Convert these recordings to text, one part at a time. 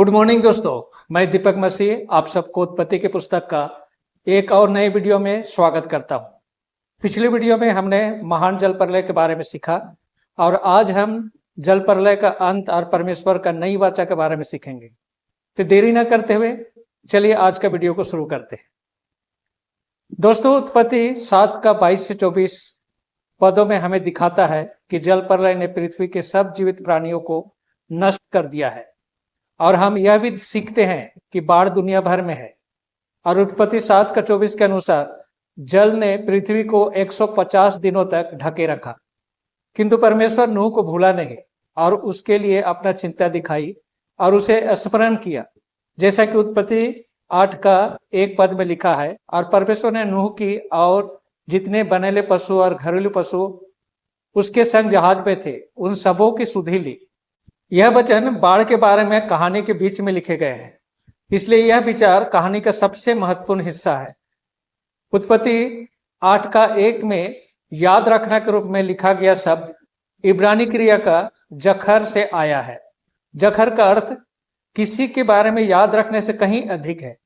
Good morning दोस्तों, मैं दीपक मसीह आप सबको उत्पत्ति की पुस्तक का एक और नए वीडियो में स्वागत करता हूं। पिछले वीडियो में हमने महान जल प्रलय के बारे में सीखा और आज हम जल प्रलय का अंत और परमेश्वर का नई वाचा के बारे में सीखेंगे। तो देरी न करते हुए चलिए आज का वीडियो को शुरू करते हैं। दोस्तों, उत्पत्ति 7 का 22 से 24 पदों में हमें दिखाता है कि जल प्रलय ने पृथ्वी के सब जीवित प्राणियों को नष्ट कर दिया है और हम यह भी सीखते हैं कि बाढ़ दुनिया भर में है। और उत्पत्ति 7 का 24 के अनुसार जल ने पृथ्वी को 150 दिनों तक ढके रखा, किंतु परमेश्वर नूह को भूला नहीं और उसके लिए अपना चिंता दिखाई और उसे स्मरण किया, जैसा कि उत्पत्ति 8 का 1 पद में लिखा है। और परमेश्वर ने नूह की और जितने बनेले पशु और घरेलू पशु उसके संग जहाज में थे उन सबों की सुधि ली। यह वचन बाढ़ के बारे में कहानी के बीच में लिखे गए हैं, इसलिए यह विचार कहानी का सबसे महत्वपूर्ण हिस्सा है। उत्पत्ति 8 का 1 में याद रखना के रूप में लिखा गया शब्द इब्रानी क्रिया का जखर से आया है। जखर का अर्थ किसी के बारे में याद रखने से कहीं अधिक है।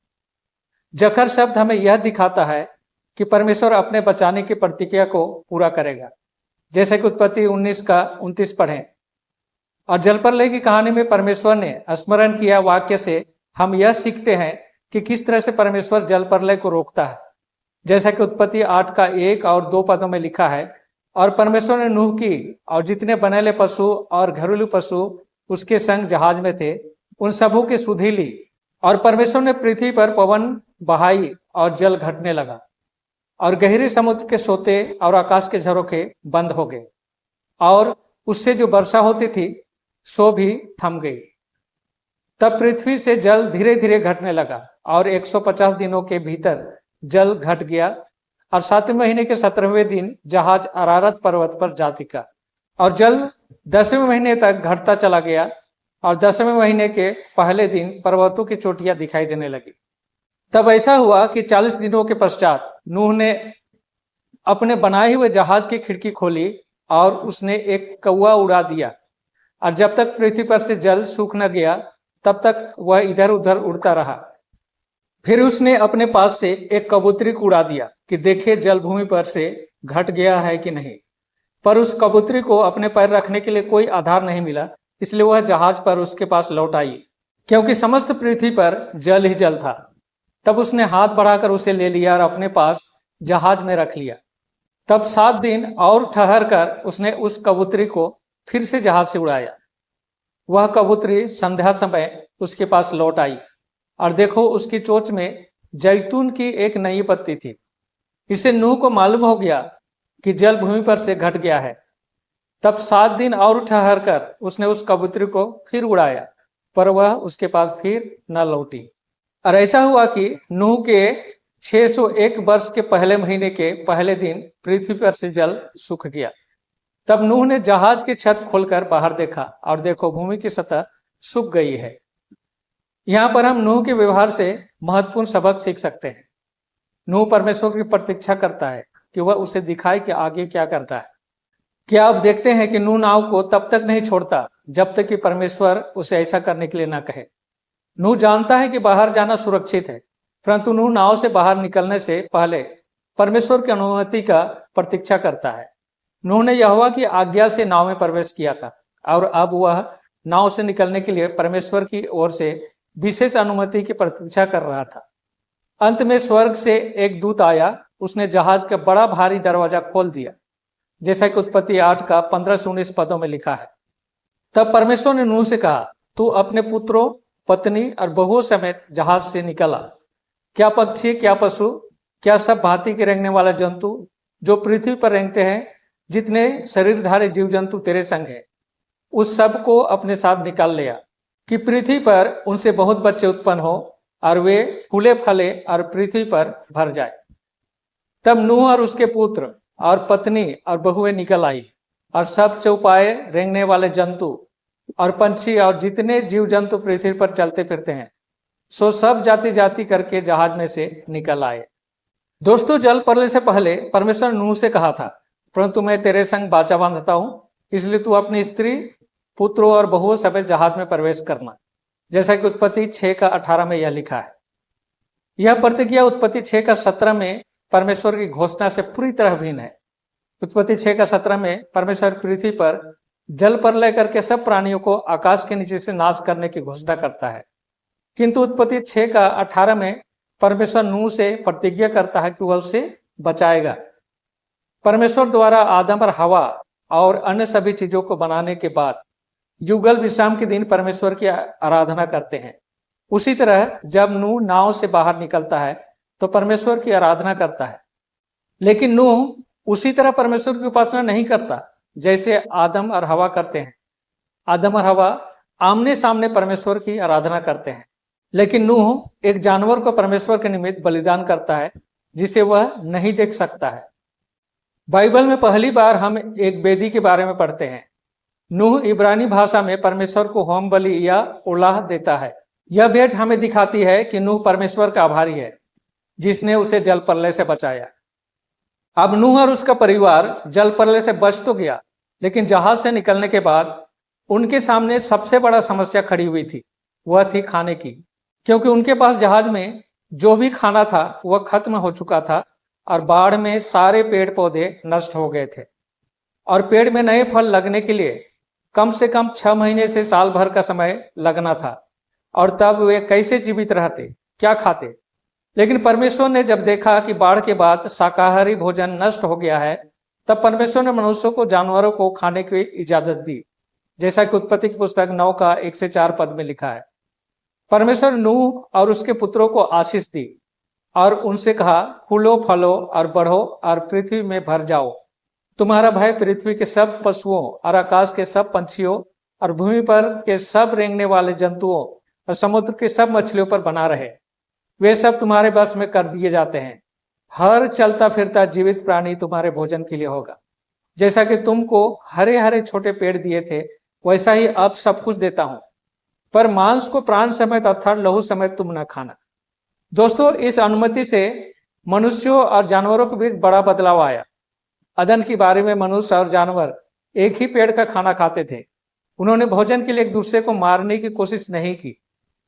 जखर शब्द हमें यह दिखाता है कि परमेश्वर अपने बचाने की प्रतिज्ञा को पूरा करेगा, जैसे कि उत्पत्ति 19 का 29 पढ़ें। और जल प्रलय की कहानी में परमेश्वर ने स्मरण किया वाक्य से हम यह सीखते हैं कि किस तरह से परमेश्वर जल प्रलय को रोकता है, जैसा कि उत्पत्ति 8 का 1 और 2 पदों में लिखा है। और परमेश्वर ने नूह की और जितने बनेले पशु और घरेलू पशु उसके संग जहाज में थे उन सबों की सुधि ली। और परमेश्वर ने पृथ्वी पर पवन बहाई और जल घटने लगा और गहरे समुद्र के सोते और आकाश के झरोखे बंद हो गए और उससे जो वर्षा होती थी सो भी थम गई। तब पृथ्वी से जल धीरे धीरे घटने लगा और 150 दिनों के भीतर जल घट गया। और 7वें महीने के 17वें दिन जहाज अरारत पर्वत पर जा टिका और जल 10वें महीने तक घटता चला गया। और 10वें महीने के पहले दिन पर्वतों की चोटियां दिखाई देने लगी। तब ऐसा हुआ कि 40 दिनों के पश्चात नूह ने अपने बनाए हुए जहाज की खिड़की खोली और उसने एक कौवा उड़ा दिया। और जब तक पृथ्वी पर से जल सूख न गया तब तक वह इधर उधर उड़ता रहा। फिर उसने अपने पास से एक कबूतरी को उड़ा दिया कि देखे जल भूमि पर से घट गया है कि नहीं। पर उस कबूतरी को अपने पैर रखने के लिए कोई आधार नहीं मिला, इसलिए वह जहाज पर उसके पास लौट आई, क्योंकि समस्त पृथ्वी पर जल ही जल था। तब उसने हाथ बढ़ाकर उसे ले लिया और अपने पास जहाज में रख लिया। तब 7 दिन और ठहर कर उसने उस कबूतरी को फिर से जहाज से उड़ाया। वह कबूतरी संध्या समय उसके पास लौट आई और देखो उसकी चोंच में जैतून की एक नई पत्ती थी। इसे नूह को मालूम हो गया कि जल भूमि पर से घट गया है। तब 7 दिन और ठहर कर उसने उस कबूतरी को फिर उड़ाया, पर वह उसके पास फिर न लौटी। और ऐसा हुआ कि नूह के 601 वर्ष के पहले महीने के पहले दिन पृथ्वी पर से जल सूख गया। तब नूह ने जहाज की छत खोलकर बाहर देखा और देखो भूमि की सतह सूख गई है। यहाँ पर हम नूह के व्यवहार से महत्वपूर्ण सबक सीख सकते हैं। नूह परमेश्वर की प्रतीक्षा करता है कि वह उसे दिखाए कि आगे क्या करता है। क्या आप देखते हैं कि नूह नाव को तब तक नहीं छोड़ता जब तक कि परमेश्वर उसे ऐसा करने के लिए ना कहे। नूह जानता है कि बाहर जाना सुरक्षित है, परंतु नूह नाव से बाहर निकलने से पहले परमेश्वर की अनुमति का प्रतीक्षा करता है। नूह ने यहोवा की आज्ञा से नाव में प्रवेश किया था और अब वह नाव से निकलने के लिए परमेश्वर की ओर से विशेष अनुमति की प्रतीक्षा कर रहा था। अंत में स्वर्ग से एक दूत आया, उसने जहाज का बड़ा भारी दरवाजा खोल दिया, जैसा कि उत्पत्ति 8 का 15 से 19 पदों में लिखा है। तब परमेश्वर ने नूह से कहा, तू अपने पुत्रों, पत्नी और बहुओं समेत जहाज से निकला। क्या पक्षी, क्या पशु, क्या सब भांति के रेंगने वाला जंतु जो पृथ्वी पर रेंगते हैं, जितने शरीरधारी जीव जंतु तेरे संग है, उस सब को अपने साथ निकाल लिया कि पृथ्वी पर उनसे बहुत बच्चे उत्पन्न हो और वे फूले फले और पृथ्वी पर भर जाए। तब नूह और उसके पुत्र और पत्नी और बहुएं निकल आई और सब चौपाए रेंगने वाले जंतु और पंछी और जितने जीव जंतु पृथ्वी पर चलते फिरते हैं, सो सब जाति जाति करके जहाज में से निकल आए। दोस्तों, जल प्रलय से पहले परमेश्वर ने नूह से कहा था, परंतु मैं तेरे संग वाचा बांधता हूं, इसलिए तू अपनी स्त्री, पुत्रों और बहुओं समेत जहाज में प्रवेश करना। जैसा कि उत्पत्ति 6:18 में यह लिखा है। यह प्रतिज्ञा उत्पत्ति 6:17 में परमेश्वर की घोषणा से पूरी तरह भिन्न है। उत्पत्ति 6:17 में परमेश्वर पृथ्वी पर जल प्रलय करके सब प्राणियों को आकाश के नीचे से नाश करने की घोषणा करता है, किंतु उत्पत्ति 6:18 में परमेश्वर नूह से प्रतिज्ञा करता है कि वह उसे बचाएगा। परमेश्वर द्वारा आदम और हवा और अन्य सभी चीजों को बनाने के बाद युगल विश्राम के दिन परमेश्वर की आराधना करते हैं। उसी तरह जब नूह नाव से बाहर निकलता है तो परमेश्वर की आराधना करता है, लेकिन नूह उसी तरह परमेश्वर की उपासना नहीं करता जैसे आदम और हवा करते हैं। आदम और हवा आमने सामने परमेश्वर की आराधना करते हैं, लेकिन नूह एक जानवर को परमेश्वर के निमित्त बलिदान करता है जिसे वह नहीं देख सकता है। बाइबल में पहली बार हम एक वेदी के बारे में पढ़ते हैं। नूह इब्रानी भाषा में परमेश्वर को होम बलि या उलाह देता है। यह भेंट हमें दिखाती है कि नूह परमेश्वर का आभारी है जिसने उसे जल प्रलय से बचाया। अब नूह और उसका परिवार जल प्रलय से बच तो गया, लेकिन जहाज से निकलने के बाद उनके सामने सबसे बड़ा समस्या खड़ी हुई थी, वह थी खाने की, क्योंकि उनके पास जहाज में जो भी खाना था वह खत्म हो चुका था और बाढ़ में सारे पेड़ पौधे नष्ट हो गए थे और पेड़ में नए फल लगने के लिए कम से कम 6 महीने से साल भर का समय लगना था। और तब वे कैसे जीवित रहते, क्या खाते? लेकिन परमेश्वर ने जब देखा कि बाढ़ के बाद शाकाहारी भोजन नष्ट हो गया है, तब परमेश्वर ने मनुष्यों को जानवरों को खाने की इजाजत दी, जैसा कि उत्पत्ति की पुस्तक 9:1-4 पद में लिखा है। परमेश्वर नूह और उसके पुत्रों को आशीष दी और उनसे कहा, फूलो फलो और बढ़ो और पृथ्वी में भर जाओ। तुम्हारा भय पृथ्वी के सब पशुओं और आकाश के सब पंछियों और भूमि पर के सब रेंगने वाले जंतुओं और समुद्र के सब मछलियों पर बना रहे। वे सब तुम्हारे बस में कर दिए जाते हैं। हर चलता फिरता जीवित प्राणी तुम्हारे भोजन के लिए होगा। जैसा कि तुमको हरे हरे छोटे पेड़ दिए थे, वैसा ही अब सब कुछ देता हूं, पर मांस को प्राण समेत अर्थात लहू समेत तुम न खाना। दोस्तों, इस अनुमति से मनुष्यों और जानवरों के बीच बड़ा बदलाव आया। अदन की बारी में मनुष्य और जानवर एक ही पेड़ का खाना खाते थे। उन्होंने भोजन के लिए एक दूसरे को मारने की कोशिश नहीं की।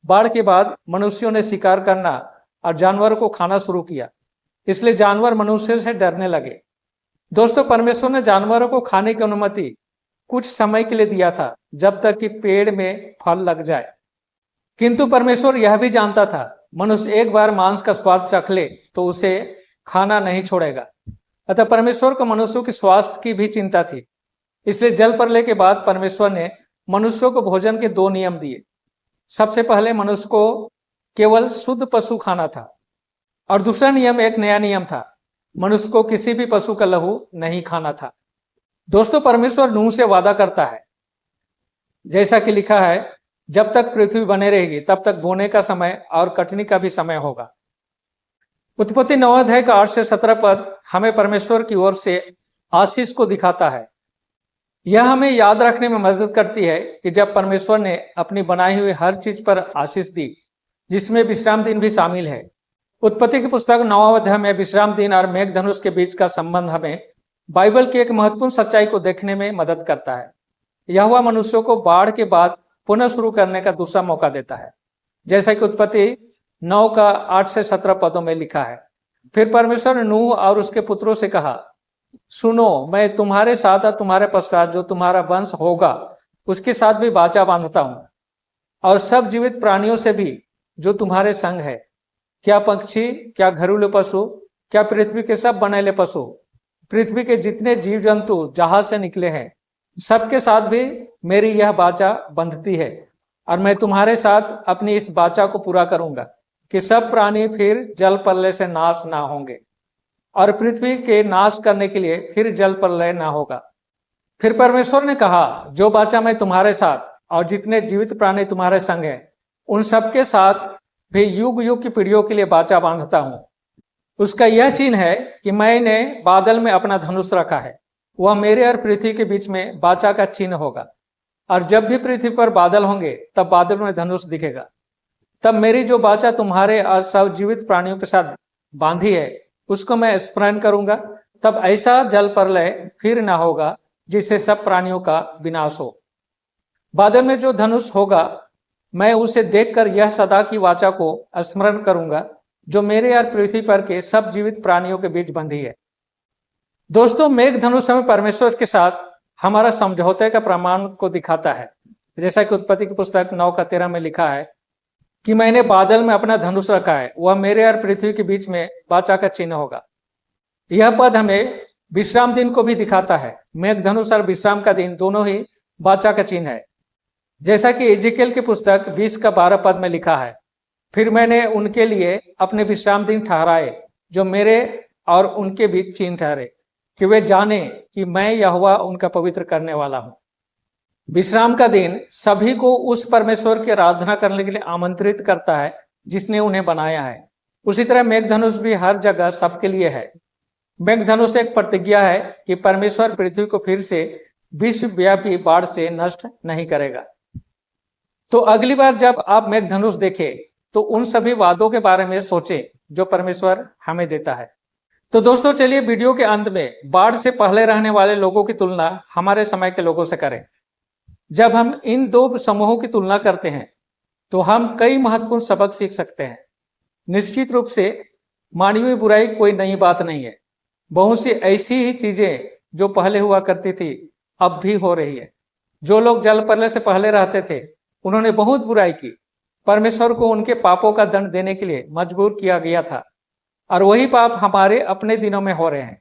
बाढ़ के बाद मनुष्यों ने शिकार करना और जानवरों को खाना शुरू किया, इसलिए जानवर मनुष्य से डरने लगे। दोस्तों, परमेश्वर ने जानवरों को खाने की अनुमति कुछ समय के लिए दिया था, जब तक कि पेड़ में फल लग जाए। किंतु परमेश्वर यह भी जानता था, मनुष्य एक बार मांस का स्वाद चख ले तो उसे खाना नहीं छोड़ेगा। अतः परमेश्वर को मनुष्यों के स्वास्थ्य की भी चिंता थी। इसलिए जल प्रलय के बाद परमेश्वर ने मनुष्यों को भोजन के 2 नियम दिए। सबसे पहले मनुष्य को केवल शुद्ध पशु खाना था और दूसरा नियम, एक नया नियम था, मनुष्य को किसी भी पशु का लहू नहीं खाना था। दोस्तों, परमेश्वर नूह से वादा करता है, जैसा कि लिखा है, जब तक पृथ्वी बने रहेगी तब तक बोने का समय और कटनी का भी समय होगा। उत्पत्ति 9:8-17 पद हमें परमेश्वर की ओर से आशीष को दिखाता है। यह हमें याद रखने में मदद करती है कि जब परमेश्वर ने अपनी बनाई हुई हर चीज पर आशीष दी, जिसमें विश्राम दिन भी शामिल है। उत्पत्ति की पुस्तक 9वां अध्याय में विश्राम दिन और मेघधनुष के बीच का संबंध हमें बाइबल की एक महत्वपूर्ण सच्चाई को देखने में मदद करता है। यहोवा मनुष्यों को बाढ़ के बाद पुनः शुरू करने का दूसरा मौका देता है, जैसा कि उत्पत्ति 9:8-17 पदों में लिखा है। फिर परमेश्वर ने नूह और उसके पुत्रों से कहा, सुनो, मैं तुम्हारे साथ और तुम्हारे पश्चात जो तुम्हारा वंश होगा उसके साथ भी वाचा बांधता हूं, और सब जीवित प्राणियों से भी जो तुम्हारे संग है, क्या पक्षी, क्या घरेलू पशु, क्या पृथ्वी के सब बनेले पशु, पृथ्वी के जितने जीव जंतु जहाज से निकले हैं, सबके साथ भी मेरी यह वाचा बंधती है। और मैं तुम्हारे साथ अपनी इस वाचा को पूरा करूंगा कि सब प्राणी फिर जल प्रलय से नाश ना होंगे और पृथ्वी के नाश करने के लिए फिर जल प्रलय ना होगा। फिर परमेश्वर ने कहा, जो वाचा मैं तुम्हारे साथ और जितने जीवित प्राणी तुम्हारे संग हैं, उन सबके साथ भी युग युग की पीढ़ियों के लिए वाचा बांधता हूं। उसका यह चिन्ह है कि मैंने बादल में अपना धनुष रखा है, वह मेरे और पृथ्वी के बीच में वाचा का चिन्ह होगा। और जब भी पृथ्वी पर बादल होंगे तब बादल में धनुष दिखेगा। तब मेरी जो वाचा तुम्हारे और सब जीवित प्राणियों के साथ बांधी है उसको मैं स्मरण करूंगा। तब ऐसा जल प्रलय फिर ना होगा जिससे सब प्राणियों का विनाश हो। बादल में जो धनुष होगा मैं उसे देखकर यह सदा की वाचा को स्मरण करूंगा जो मेरे और पृथ्वी पर के सब जीवित प्राणियों के बीच बंधी है। दोस्तों, मेघधनुष हमें परमेश्वर के साथ हमारा समझौते का प्रमाण को दिखाता है। जैसा कि उत्पत्ति की पुस्तक 9:13 में लिखा है कि मैंने बादल में अपना धनुष रखा है, वह मेरे और पृथ्वी के बीच में वाचा का चिन्ह होगा। यह पद हमें विश्राम दिन को भी दिखाता है। मेघधनुष और विश्राम का दिन दोनों ही वाचा का चिन्ह है। जैसा कि एजेकियल की पुस्तक 20:12 पद में लिखा है, फिर मैंने उनके लिए अपने विश्राम दिन ठहराए जो मेरे और उनके बीच चिन्ह ठहरे, कि वे जाने कि मैं यहोवा उनका पवित्र करने वाला हूं। विश्राम का दिन सभी को उस परमेश्वर की आराधना करने के लिए आमंत्रित करता है जिसने उन्हें बनाया है। उसी तरह मेघधनुष भी हर जगह सबके लिए है। मेघधनुष एक प्रतिज्ञा है कि परमेश्वर पृथ्वी को फिर से विश्वव्यापी बाढ़ से नष्ट नहीं करेगा। तो अगली बार जब आप मेघधनुष देखें तो उन सभी वादों के बारे में सोचें जो परमेश्वर हमें देता है। तो दोस्तों, चलिए वीडियो के अंत में बाढ़ से पहले रहने वाले लोगों की तुलना हमारे समय के लोगों से करें। जब हम इन दो समूहों की तुलना करते हैं तो हम कई महत्वपूर्ण सबक सीख सकते हैं। निश्चित रूप से मानवीय बुराई कोई नई बात नहीं है। बहुत सी ऐसी ही चीजें जो पहले हुआ करती थी अब भी हो रही है। जो लोग जल प्रलय से पहले रहते थे उन्होंने बहुत बुराई की। परमेश्वर को उनके पापों का दंड देने के लिए मजबूर किया गया था और वही पाप हमारे अपने दिनों में हो रहे हैं।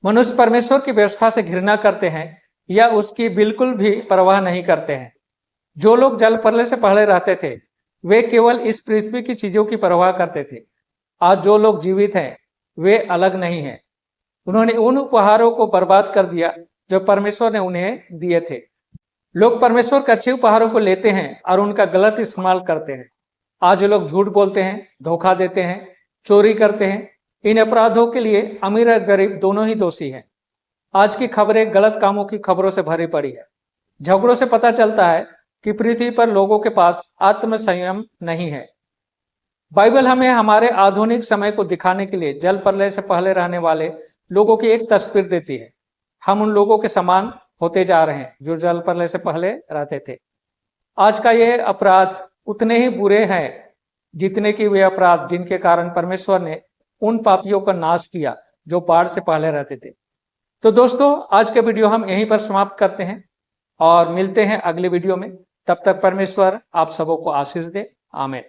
मनुष्य परमेश्वर की व्यवस्था से घृणा करते हैं या उसकी बिल्कुल भी परवाह नहीं करते हैं। जो लोग जल प्रलय से पहले रहते थे वे केवल इस पृथ्वी की चीजों की परवाह करते थे। आज जो लोग जीवित हैं वे अलग नहीं हैं। उन्होंने उन उपहारों को बर्बाद कर दिया जो परमेश्वर ने उन्हें दिए थे। लोग परमेश्वर के अच्छे उपहारों को लेते हैं और उनका गलत इस्तेमाल करते हैं। आज लोग झूठ बोलते हैं, धोखा देते हैं, चोरी करते हैं। इन अपराधों के लिए अमीर और गरीब दोनों ही दोषी हैं। आज की खबरें गलत कामों की खबरों से भरी पड़ी है। झगड़ों से पता चलता है कि पृथ्वी पर लोगों के पास आत्म संयम नहीं है। बाइबल हमें हमारे आधुनिक समय को दिखाने के लिए जल प्रलय से पहले रहने वाले लोगों की एक तस्वीर देती है। हम उन लोगों के समान होते जा रहे हैं जो जल प्रलय से पहले रहते थे। आज का ये अपराध उतने ही बुरे हैं जितने कि वे अपराध जिनके कारण परमेश्वर ने उन पापियों का नाश किया जो बाढ़ से पहले रहते थे। तो दोस्तों, आज का वीडियो हम यहीं पर समाप्त करते हैं और मिलते हैं अगले वीडियो में। तब तक परमेश्वर आप सबों को आशीष दे। आमीन।